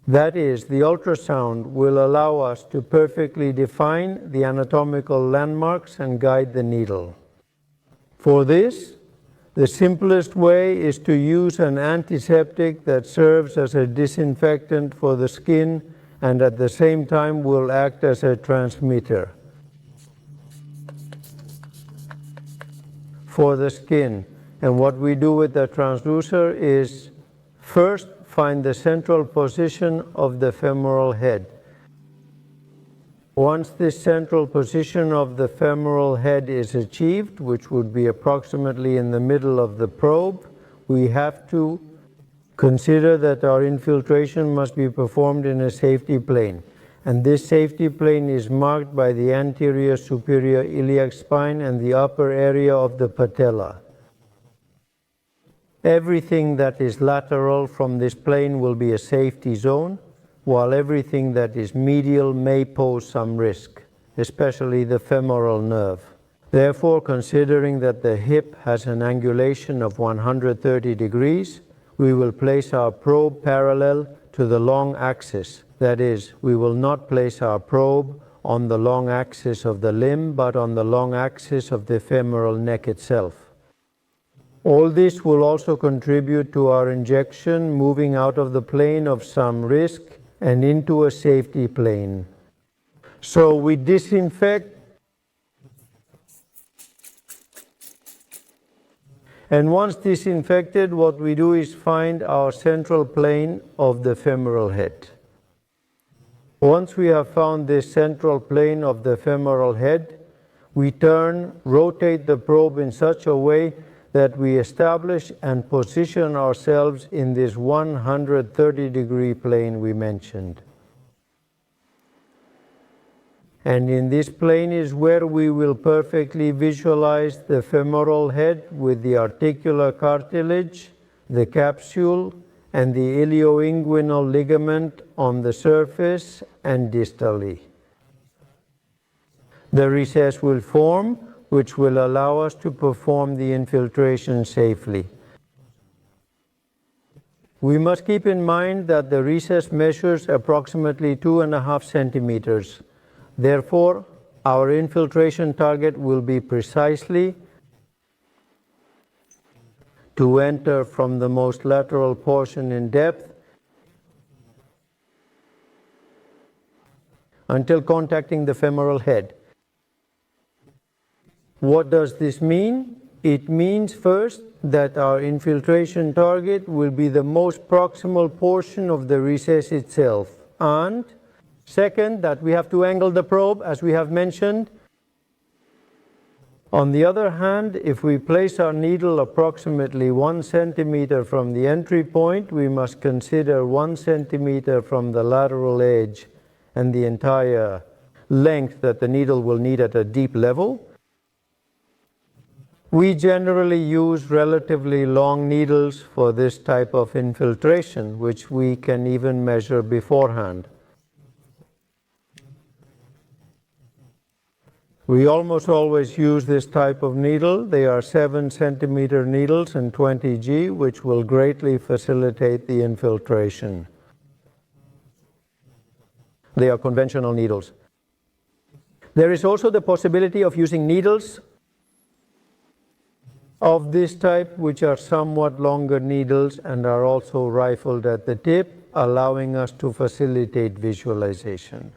That is, the ultrasound will allow us to perfectly define the anatomical landmarks and guide the needle. For this, the simplest way is to use an antiseptic that serves as a disinfectant for the skin and at the same time will act as a transmitter. For the skin, and what we do with the transducer is first find the central position of the femoral head. Once this central position of the femoral head is achieved, which would be approximately in the middle of the probe, we have to consider that our infiltration must be performed in a safety plane. And this safety plane is marked by the anterior superior iliac spine and the upper area of the patella. Everything that is lateral from this plane will be a safety zone, while everything that is medial may pose some risk, especially the femoral nerve. Therefore, considering that the hip has an angulation of 130 degrees, we will place our probe parallel to the long axis. That is, we will not place our probe on the long axis of the limb, but on the long axis of the femoral neck itself. All this will also contribute to our injection moving out of the plane of some risk and into a safety plane. So we disinfect, and once disinfected, what we do is find our central plane of the femoral head. Once we have found this central plane of the femoral head, we rotate the probe in such a way that we establish and position ourselves in this 130-degree plane we mentioned. And in this plane is where we will perfectly visualize the femoral head with the articular cartilage, the capsule, and the ilioinguinal ligament on the surface and distally. The recess will form, which will allow us to perform the infiltration safely. We must keep in mind that the recess measures approximately 2.5 centimeters. Therefore, our infiltration target will be precisely to enter from the most lateral portion in depth until contacting the femoral head. What does this mean? It means first that our infiltration target will be the most proximal portion of the recess itself, and second, that we have to angle the probe as we have mentioned. On the other hand, if we place our needle approximately 1 centimeter from the entry point, we must consider 1 centimeter from the lateral edge and the entire length that the needle will need at a deep level. We generally use relatively long needles for this type of infiltration, which we can even measure beforehand. We almost always use this type of needle. They are 7 centimeter needles and 20 G, which will greatly facilitate the infiltration. They are conventional needles. There is also the possibility of using needles of this type, which are somewhat longer needles and are also rifled at the tip, allowing us to facilitate visualization.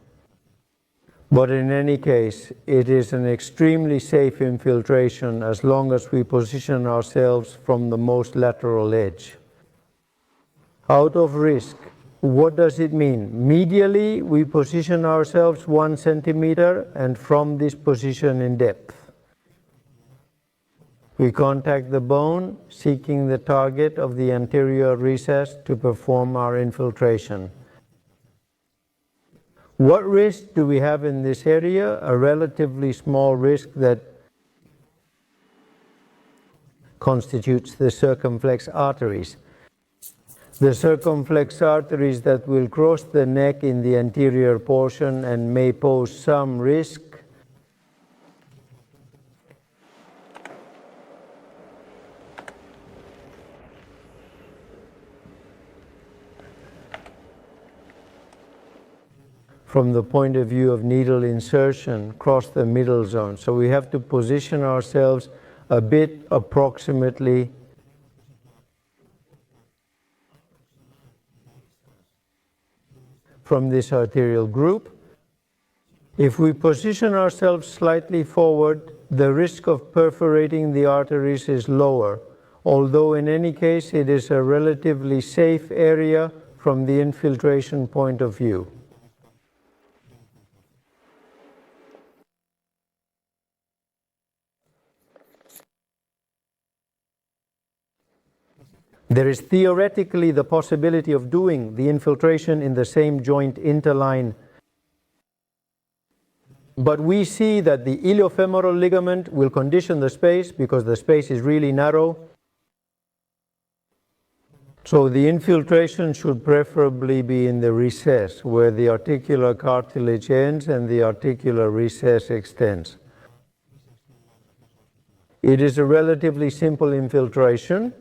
But in any case, it is an extremely safe infiltration as long as we position ourselves from the most lateral edge. Out of risk. What does it mean? Medially, we position ourselves 1 centimeter and from this position in depth. We contact the bone, seeking the target of the anterior recess to perform our infiltration. What risk do we have in this area? A relatively small risk that constitutes the circumflex arteries. The circumflex arteries that will cross the neck in the anterior portion and may pose some risk. from the point of view of needle insertion, cross the middle zone. So we have to position ourselves a bit approximately from this arterial group. If we position ourselves slightly forward, the risk of perforating the arteries is lower, although in any case it is a relatively safe area from the infiltration point of view. There is theoretically the possibility of doing the infiltration in the same joint interline, but we see that the iliofemoral ligament will condition the space because the space is really narrow. So the infiltration should preferably be in the recess where the articular cartilage ends and the articular recess extends. It is a relatively simple infiltration.